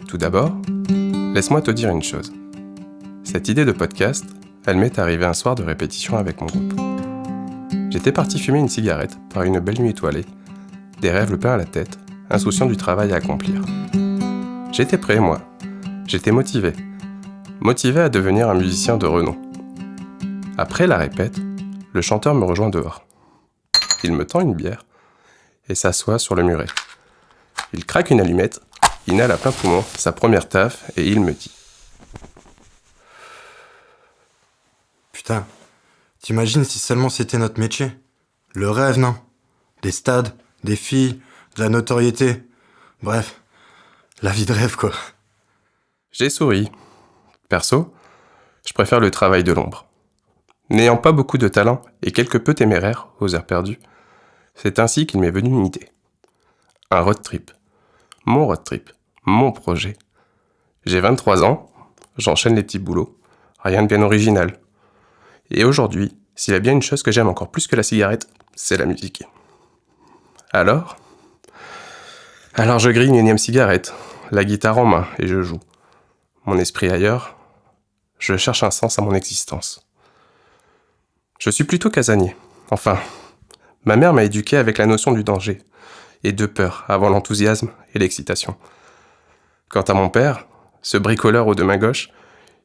Tout d'abord, laisse-moi te dire une chose. Cette idée de podcast, elle m'est arrivée un soir de répétition avec mon groupe. J'étais parti fumer une cigarette par une belle nuit étoilée, des rêves le plein à la tête, insouciant du travail à accomplir. J'étais prêt, moi. J'étais motivé. Motivé à devenir un musicien de renom. Après la répète, le chanteur me rejoint dehors. Il me tend une bière et s'assoit sur le muret. Il craque une allumette, inhale à plein poumon sa première taf et il me dit: Putain, t'imagines si seulement c'était notre métier? Le rêve, non? Des stades, des filles, de la notoriété. Bref, la vie de rêve, quoi. J'ai souri. Perso, je préfère le travail de l'ombre. N'ayant pas beaucoup de talent et quelque peu téméraire aux heures perdues, c'est ainsi qu'il m'est venu une idée. Un road trip. Mon road trip. Mon projet. J'ai 23 ans, j'enchaîne les petits boulots. Rien de bien original. Et aujourd'hui, s'il y a bien une chose que j'aime encore plus que la cigarette, c'est la musique. Alors je grille une énième cigarette, la guitare en main, et je joue. Mon esprit ailleurs, je cherche un sens à mon existence. Je suis plutôt casanier. Enfin, ma mère m'a éduqué avec la notion du danger et de peur avant l'enthousiasme et l'excitation. Quant à mon père, ce bricoleur aux deux mains gauches,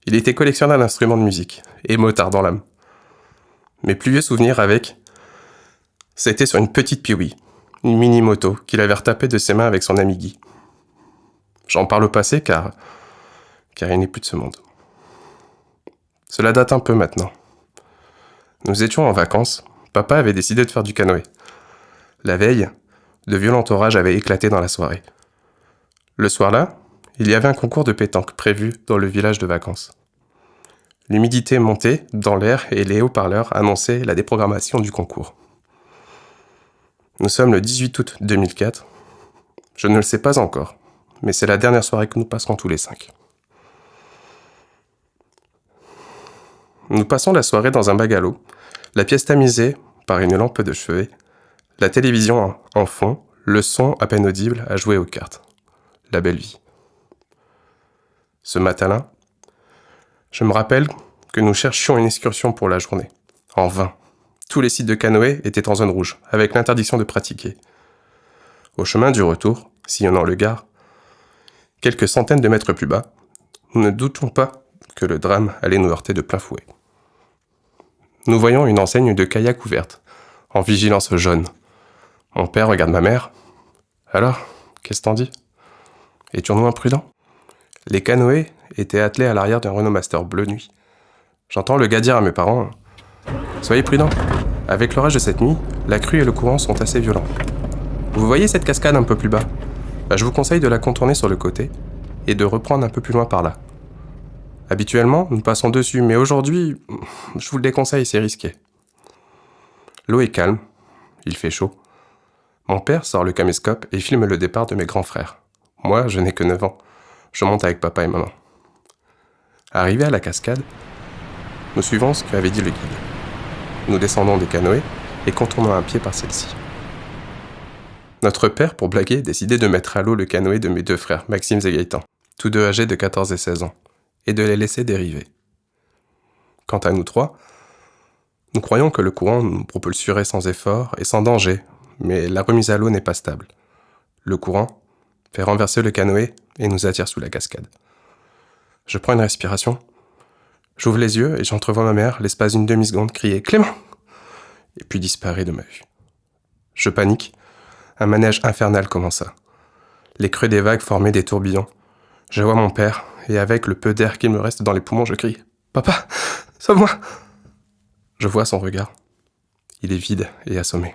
il était collectionneur d'instruments de musique et motard dans l'âme. Mes plus vieux souvenirs c'était sur une petite Piwi, une mini-moto qu'il avait retapée de ses mains avec son ami Guy. J'en parle au passé car il n'est plus de ce monde. Cela date un peu maintenant. Nous étions en vacances, papa avait décidé de faire du canoë. La veille, de violents orages avaient éclaté dans la soirée. Le soir-là, il y avait un concours de pétanque prévu dans le village de vacances. L'humidité montait dans l'air et les haut-parleurs annonçaient la déprogrammation du concours. Nous sommes le 18 août 2004. Je ne le sais pas encore, mais c'est la dernière soirée que nous passerons tous les 5. Nous passons la soirée dans un bungalow, la pièce tamisée par une lampe de chevet, la télévision en fond, le son à peine audible à jouer aux cartes. La belle vie. Ce matin-là, je me rappelle que nous cherchions une excursion pour la journée. En vain. Tous les sites de canoë étaient en zone rouge, avec l'interdiction de pratiquer. Au chemin du retour, sillonnant le Gard, quelques centaines de mètres plus bas, nous ne doutons pas que le drame allait nous heurter de plein fouet. Nous voyons une enseigne de kayak ouverte, en vigilance jaune. Mon père regarde ma mère. Alors, qu'est-ce t'en dis? Étions-nous imprudents? Les canoës étaient attelés à l'arrière d'un Renault Master bleu nuit. J'entends le gars dire à mes parents: soyez prudents. Avec l'orage de cette nuit, la crue et le courant sont assez violents. Vous voyez cette cascade un peu plus bas? Je vous conseille de la contourner sur le côté et de reprendre un peu plus loin par là. Habituellement, nous passons dessus, mais aujourd'hui, je vous le déconseille, c'est risqué. L'eau est calme, il fait chaud. Mon père sort le caméscope et filme le départ de mes grands frères. Moi, je n'ai que 9 ans. Je monte avec papa et maman. Arrivés à la cascade, nous suivons ce qu'avait dit le guide. Nous descendons des canoës et contournons un pied par celle-ci. Notre père, pour blaguer, décidait de mettre à l'eau le canoë de mes 2 frères, Maxime et Gaëtan, tous deux âgés de 14 et 16 ans, et de les laisser dériver. Quant à nous 3, nous croyons que le courant nous propulserait sans effort et sans danger, mais la remise à l'eau n'est pas stable. Le courant fait renverser le canoë et nous attire sous la cascade. Je prends une respiration, j'ouvre les yeux et j'entrevois ma mère, l'espace d'une demi-seconde, crier « Clément !» et puis disparaît de ma vue. Je panique, un manège infernal commença. Les creux des vagues formaient des tourbillons. Je vois mon père, et avec le peu d'air qu'il me reste dans les poumons, je crie « Papa, sauve-moi !» Je vois son regard. Il est vide et assommé.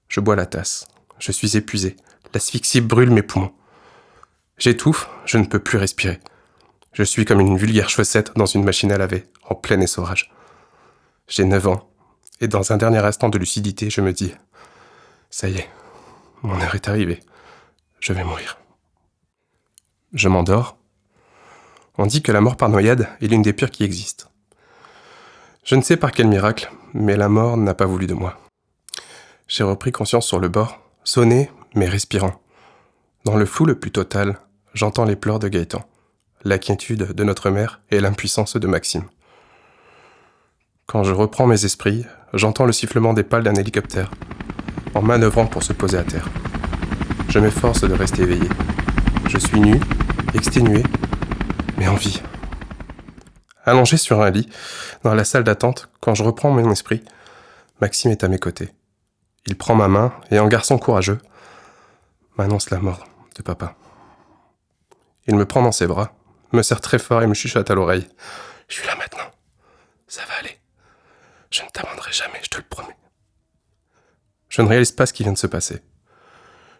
Je bois la tasse. Je suis épuisé. L'asphyxie brûle mes poumons. J'étouffe, je ne peux plus respirer. Je suis comme une vulgaire chaussette dans une machine à laver, en plein essorage. J'ai 9 ans, et dans un dernier instant de lucidité, je me dis « Ça y est, mon heure est arrivée. Je vais mourir. » Je m'endors. On dit que la mort par noyade est l'une des pires qui existent. Je ne sais par quel miracle, mais la mort n'a pas voulu de moi. J'ai repris conscience sur le bord, sonné, mais respirant. Dans le flou le plus total, j'entends les pleurs de Gaëtan, l'inquiétude de notre mère et l'impuissance de Maxime. Quand je reprends mes esprits, j'entends le sifflement des pales d'un hélicoptère, en manœuvrant pour se poser à terre. Je m'efforce de rester éveillé. Je suis nu, exténué, mais en vie. Allongé sur un lit, dans la salle d'attente, quand je reprends mon esprit, Maxime est à mes côtés. Il prend ma main et, en garçon courageux, m'annonce la mort de papa. Il me prend dans ses bras, me serre très fort et me chuchote à l'oreille. « Je suis là maintenant. Ça va aller. Je ne t'abandonnerai jamais, je te le promets. » Je ne réalise pas ce qui vient de se passer.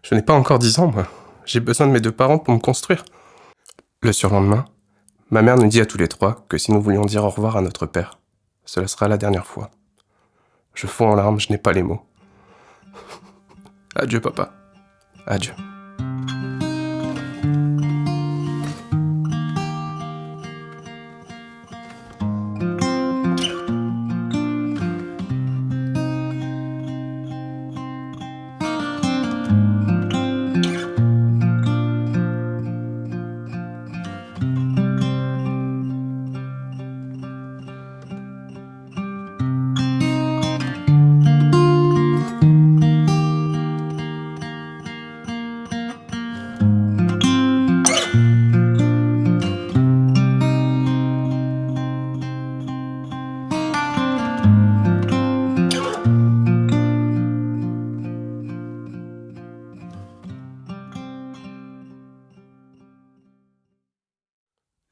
Je n'ai pas encore 10 ans, moi. J'ai besoin de mes 2 parents pour me construire. Le surlendemain, ma mère nous dit à tous les 3 que si nous voulions dire au revoir à notre père, cela sera la dernière fois. Je fonds en larmes, je n'ai pas les mots. Adieu, papa. Adieu.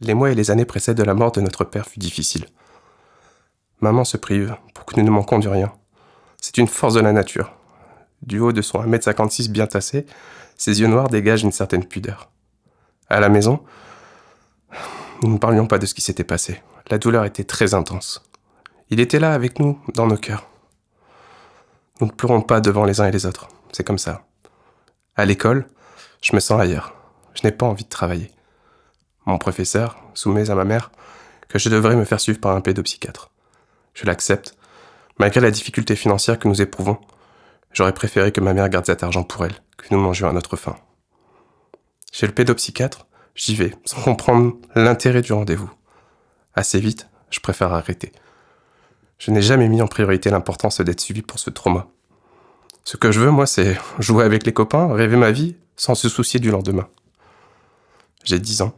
Les mois et les années précèdent la mort de notre père fut difficile. Maman se prive pour que nous ne manquions de rien. C'est une force de la nature. Du haut de son 1m56 bien tassé, ses yeux noirs dégagent une certaine pudeur. À la maison, nous ne parlions pas de ce qui s'était passé. La douleur était très intense. Il était là avec nous, dans nos cœurs. Nous ne pleurons pas devant les uns et les autres. C'est comme ça. À l'école, je me sens ailleurs. Je n'ai pas envie de travailler. Mon professeur soumet à ma mère que je devrais me faire suivre par un pédopsychiatre. Je l'accepte, malgré la difficulté financière que nous éprouvons. J'aurais préféré que ma mère garde cet argent pour elle, que nous mangions à notre faim. Chez le pédopsychiatre, j'y vais, sans comprendre l'intérêt du rendez-vous. Assez vite, je préfère arrêter. Je n'ai jamais mis en priorité l'importance d'être suivi pour ce trauma. Ce que je veux, moi, c'est jouer avec les copains, rêver ma vie, sans se soucier du lendemain. J'ai 10 ans.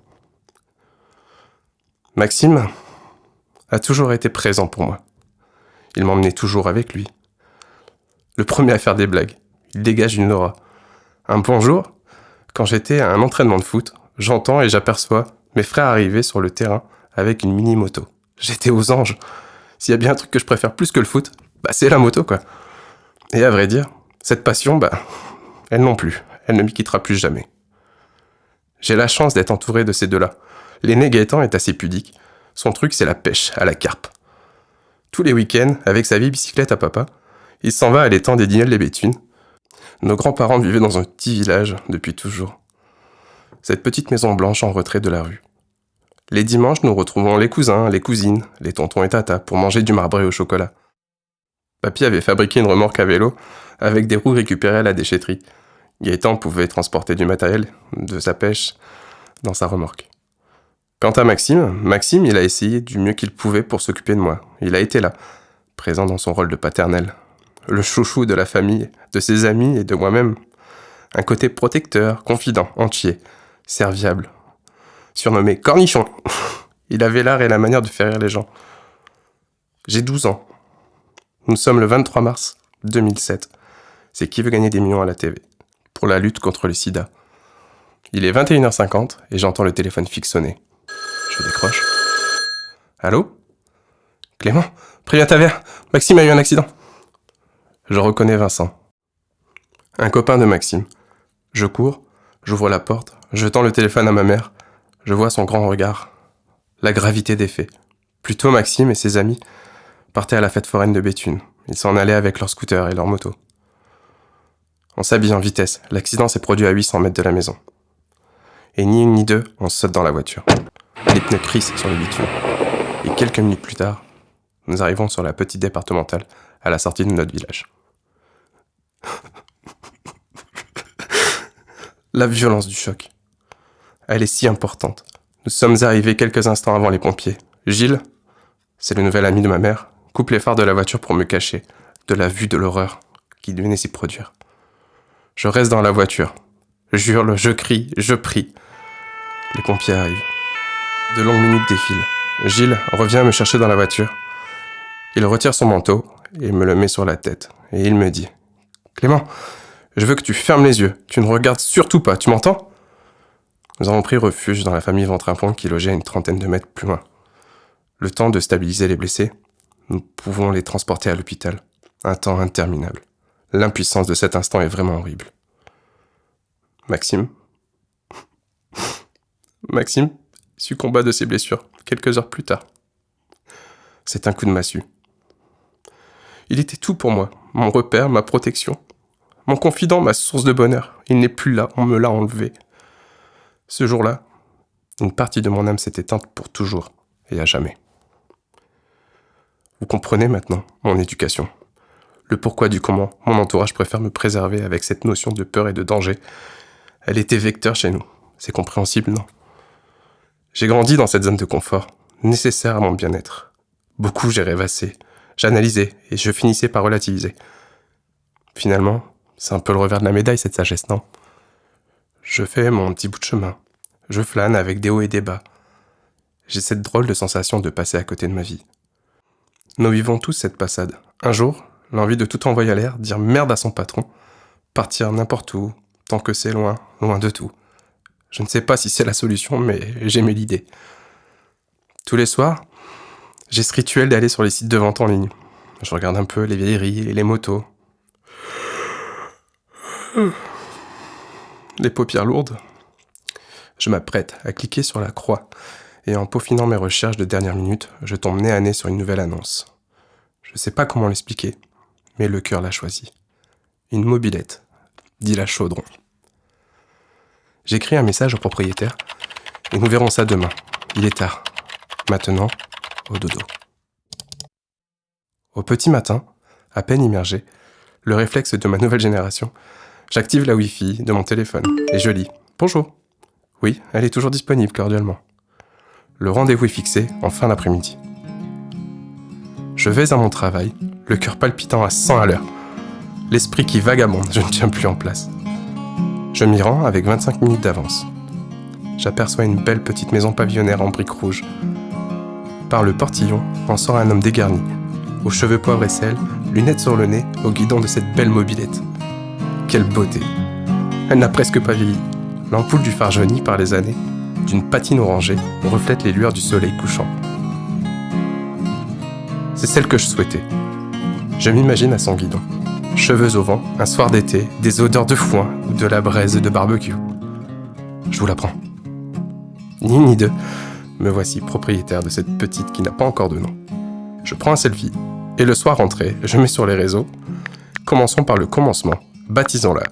Maxime a toujours été présent pour moi. Il m'emmenait toujours avec lui. Le premier à faire des blagues. Il dégage une aura. Un bonjour, quand j'étais à un entraînement de foot, j'entends et j'aperçois mes frères arriver sur le terrain avec une mini-moto. J'étais aux anges. S'il y a bien un truc que je préfère plus que le foot, c'est la moto, quoi. Et à vrai dire, cette passion, elle non plus. Elle ne m'y quittera plus jamais. J'ai la chance d'être entouré de ces deux-là. L'aîné Gaëtan est assez pudique. Son truc, c'est la pêche, à la carpe. Tous les week-ends, avec sa vieille bicyclette à papa, il s'en va à l'étang des Dinelles-les-Béthunes. Nos grands-parents vivaient dans un petit village depuis toujours. Cette petite maison blanche en retrait de la rue. Les dimanches, nous retrouvons les cousins, les cousines, les tontons et tatas pour manger du marbré au chocolat. Papy avait fabriqué une remorque à vélo avec des roues récupérées à la déchetterie. Gaëtan pouvait transporter du matériel de sa pêche dans sa remorque. Quant à Maxime, il a essayé du mieux qu'il pouvait pour s'occuper de moi. Il a été là, présent dans son rôle de paternel. Le chouchou de la famille, de ses amis et de moi-même. Un côté protecteur, confident, entier, serviable. Surnommé Cornichon. Il avait l'art et la manière de faire rire les gens. J'ai 12 ans. Nous sommes le 23 mars 2007. C'est Qui veut gagner des millions à la TV, pour la lutte contre le sida. Il est 21h50 et j'entends le téléphone fixe sonner. Je décroche. Allô ? Clément, préviens ta mère, Maxime a eu un accident. Je reconnais Vincent. Un copain de Maxime. Je cours, j'ouvre la porte, je tends le téléphone à ma mère. Je vois son grand regard. La gravité des faits. Plutôt Maxime et ses amis partaient à la fête foraine de Béthune. Ils s'en allaient avec leur scooter et leur moto. On s'habille en vitesse. L'accident s'est produit à 800 mètres de la maison. Et ni une ni deux, on saute dans la voiture. Les pneus crissent sur le bitume. Et quelques minutes plus tard, nous arrivons sur la petite départementale à la sortie de notre village. La violence du choc. Elle est si importante. Nous sommes arrivés quelques instants avant les pompiers. Gilles, c'est le nouvel ami de ma mère, coupe les phares de la voiture pour me cacher de la vue de l'horreur qui venait s'y produire. Je reste dans la voiture. J'hurle, je crie, je prie. Les pompiers arrivent. De longues minutes défilent. Gilles revient me chercher dans la voiture. Il retire son manteau et me le met sur la tête. Et il me dit « Clément, je veux que tu fermes les yeux. Tu ne regardes surtout pas, tu m'entends ?» Nous avons pris refuge dans la famille Ventrimpont qui logeait à une trentaine de mètres plus loin. Le temps de stabiliser les blessés, nous pouvons les transporter à l'hôpital. Un temps interminable. L'impuissance de cet instant est vraiment horrible. Maxime succomba de ses blessures quelques heures plus tard. C'est un coup de massue. Il était tout pour moi, mon repère, ma protection, mon confident, ma source de bonheur. Il n'est plus là, on me l'a enlevé. Ce jour-là, une partie de mon âme s'est éteinte pour toujours et à jamais. Vous comprenez maintenant mon éducation. Le pourquoi du comment mon entourage préfère me préserver avec cette notion de peur et de danger. Elle était vecteur chez nous. C'est compréhensible, non? J'ai grandi dans cette zone de confort, nécessaire à mon bien-être. Beaucoup j'ai rêvassé, j'analysais et je finissais par relativiser. Finalement, c'est un peu le revers de la médaille cette sagesse, non? Je fais mon petit bout de chemin. Je flâne avec des hauts et des bas. J'ai cette drôle de sensation de passer à côté de ma vie. Nous vivons tous cette passade. Un jour, l'envie de tout envoyer à l'air, dire merde à son patron, partir n'importe où, tant que c'est loin, loin de tout. Je ne sais pas si c'est la solution, mais j'aimais l'idée. Tous les soirs, j'ai ce rituel d'aller sur les sites de vente en ligne. Je regarde un peu les vieilleries et les motos. Les paupières lourdes. Je m'apprête à cliquer sur la croix et en peaufinant mes recherches de dernière minute, je tombe nez à nez sur une nouvelle annonce. Je ne sais pas comment l'expliquer, mais le cœur l'a choisi. Une mobilette, dit la Chaudron. J'écris un message au propriétaire et nous verrons ça demain. Il est tard. Maintenant, au dodo. Au petit matin, à peine immergé, le réflexe de ma nouvelle génération, j'active la Wi-Fi de mon téléphone et je lis « Bonjour ». Oui, elle est toujours disponible cordialement. Le rendez-vous est fixé en fin d'après-midi. Je vais à mon travail, le cœur palpitant à 100 à l'heure. L'esprit qui vagabonde, je ne tiens plus en place. Je m'y rends avec 25 minutes d'avance. J'aperçois une belle petite maison pavillonnaire en briques rouges. Par le portillon en sort un homme dégarni, aux cheveux poivre et sel, lunettes sur le nez, au guidon de cette belle mobilette. Quelle beauté! Elle n'a presque pas vieilli. L'ampoule du phare jauni par les années, d'une patine orangée, reflète les lueurs du soleil couchant. C'est celle que je souhaitais. Je m'imagine à son guidon. Cheveux au vent, un soir d'été, des odeurs de foin ou de la braise de barbecue. Je vous la prends. Ni une ni deux, me voici propriétaire de cette petite qui n'a pas encore de nom. Je prends un selfie, et le soir rentré, je mets sur les réseaux. Commençons par le commencement, baptisons-la.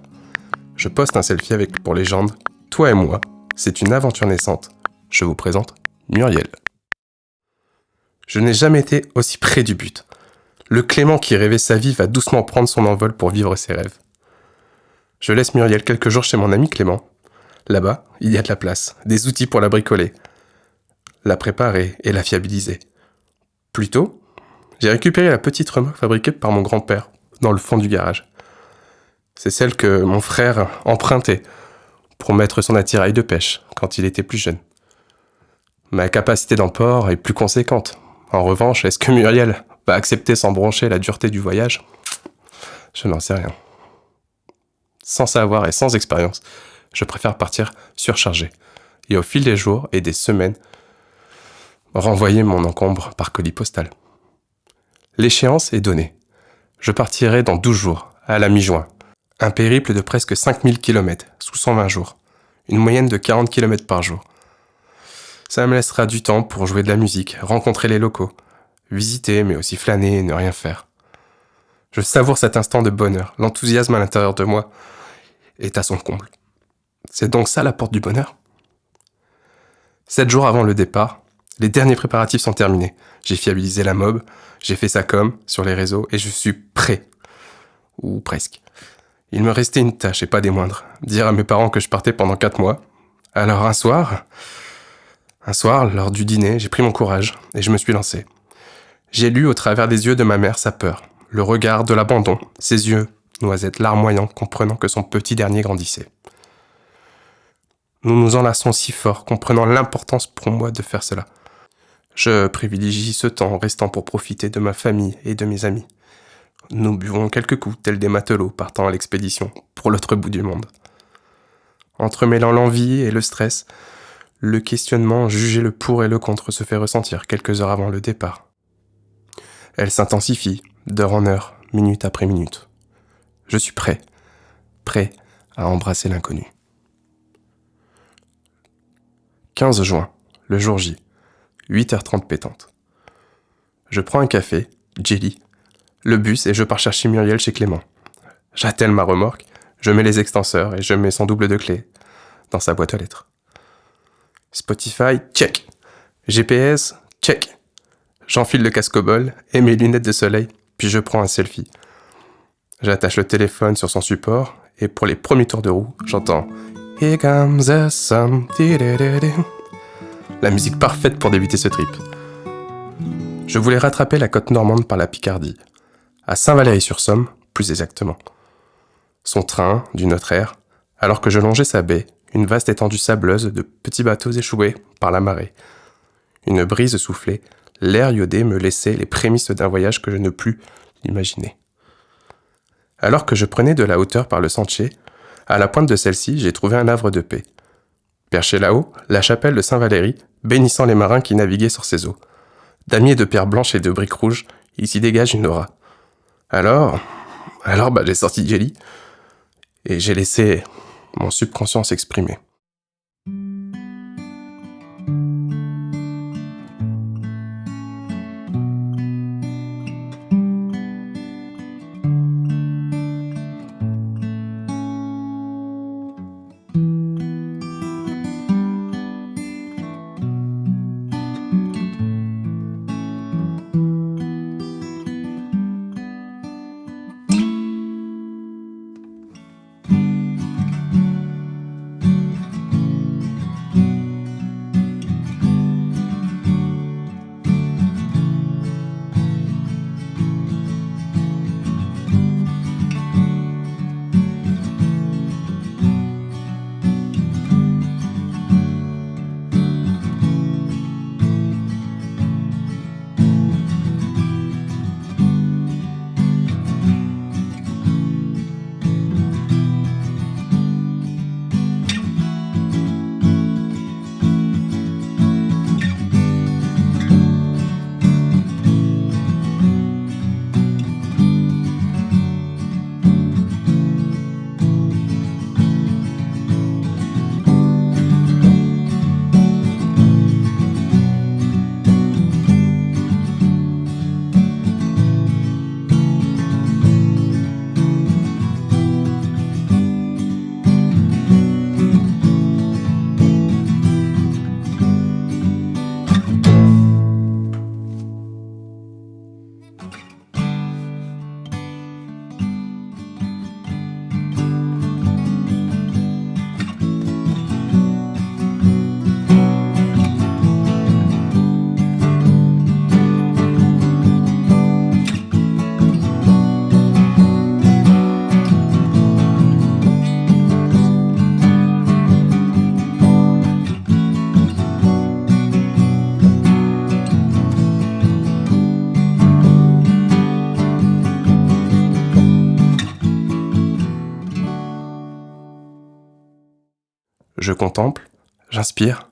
Je poste un selfie avec pour légende « Toi et moi, c'est une aventure naissante. Je vous présente Muriel. » Je n'ai jamais été aussi près du but. Le Clément qui rêvait sa vie va doucement prendre son envol pour vivre ses rêves. Je laisse Muriel quelques jours chez mon ami Clément. Là-bas, il y a de la place, des outils pour la bricoler, la préparer et la fiabiliser. Plus tôt, j'ai récupéré la petite remorque fabriquée par mon grand-père dans le fond du garage. C'est celle que mon frère empruntait pour mettre son attirail de pêche quand il était plus jeune. Ma capacité d'emport est plus conséquente. En revanche, est-ce que Muriel va accepter sans broncher la dureté du voyage? Je n'en sais rien. Sans savoir et sans expérience, je préfère partir surchargé et au fil des jours et des semaines, renvoyer mon encombre par colis postal. L'échéance est donnée. Je partirai dans 12 jours, à la mi-juin. Un périple de presque 5000 km, sous 120 jours. Une moyenne de 40 km par jour. Ça me laissera du temps pour jouer de la musique, rencontrer les locaux, visiter mais aussi flâner et ne rien faire. Je savoure cet instant de bonheur, l'enthousiasme à l'intérieur de moi est à son comble. C'est donc ça la porte du bonheur? 7 jours avant le départ, les derniers préparatifs sont terminés. J'ai fiabilisé la mob, j'ai fait sa com sur les réseaux et je suis prêt. Ou presque. Il me restait une tâche et pas des moindres. Dire à mes parents que je partais pendant 4 mois, Alors un soir, lors du dîner, j'ai pris mon courage et je me suis lancé. J'ai lu au travers des yeux de ma mère sa peur, le regard de l'abandon, ses yeux, noisettes larmoyants, comprenant que son petit dernier grandissait. Nous nous enlaçons si fort, comprenant l'importance pour moi de faire cela. Je privilégie ce temps en restant pour profiter de ma famille et de mes amis. Nous buvons quelques coups, tels des matelots partant à l'expédition, pour l'autre bout du monde. Entremêlant l'envie et le stress, le questionnement, juger le pour et le contre se fait ressentir quelques heures avant le départ. Elle s'intensifie, d'heure en heure, minute après minute. Je suis prêt à embrasser l'inconnu. 15 juin, le jour J, 8h30 pétante. Je prends un café, jelly, le bus et je pars chercher Muriel chez Clément. J'attelle ma remorque, je mets les extenseurs et je mets son double de clé dans sa boîte aux lettres. Spotify, check. GPS, check. J'enfile le casque au bol et mes lunettes de soleil, puis je prends un selfie. J'attache le téléphone sur son support et pour les premiers tours de roue, j'entends « Here comes the sun ». La musique parfaite pour débuter ce trip. Je voulais rattraper la côte normande par la Picardie, à Saint-Valery-sur-Somme, plus exactement. Son train, d'une autre ère, alors que je longeais sa baie, une vaste étendue sableuse de petits bateaux échoués par la marée. Une brise soufflait, l'air iodé me laissait les prémices d'un voyage que je ne plus l'imaginer. Alors que je prenais de la hauteur par le sentier, à la pointe de celle-ci, j'ai trouvé un havre de paix. Perché là-haut, la chapelle de Saint-Valery, bénissant les marins qui naviguaient sur ses eaux. Damiers de pierres blanches et de briques rouges, il s'y dégage une aura. Alors, j'ai sorti Jelly et j'ai laissé mon subconscient s'exprimer. Je contemple, j'inspire.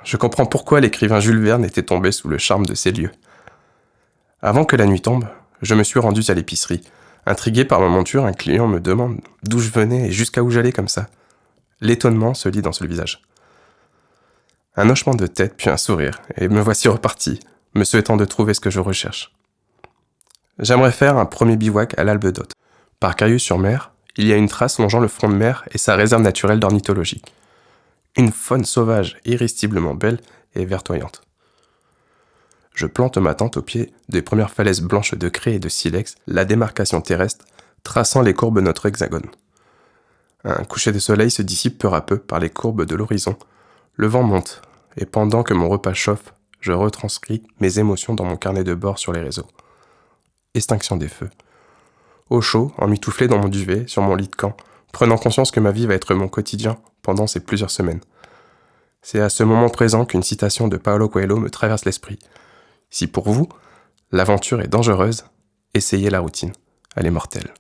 Je comprends pourquoi l'écrivain Jules Verne était tombé sous le charme de ces lieux. Avant que la nuit tombe, je me suis rendu à l'épicerie. Intrigué par ma monture, un client me demande d'où je venais et jusqu'à où j'allais comme ça. L'étonnement se lit dans ce visage. Un hochement de tête puis un sourire, et me voici reparti, me souhaitant de trouver ce que je recherche. J'aimerais faire un premier bivouac à l'Albe d'Hôte. Par Cayeux-sur-Mer, il y a une trace longeant le front de mer et sa réserve naturelle d'ornithologie. Une faune sauvage irrésistiblement belle et verdoyante. Je plante ma tente au pied des premières falaises blanches de craie et de silex, la démarcation terrestre traçant les courbes de notre hexagone. Un coucher de soleil se dissipe peu à peu par les courbes de l'horizon. Le vent monte, et pendant que mon repas chauffe, je retranscris mes émotions dans mon carnet de bord sur les réseaux. Extinction des feux. Au chaud, emmitouflé dans mon duvet, sur mon lit de camp, prenant conscience que ma vie va être mon quotidien pendant ces plusieurs semaines. C'est à ce moment présent qu'une citation de Paulo Coelho me traverse l'esprit. Si pour vous, l'aventure est dangereuse, essayez la routine. Elle est mortelle.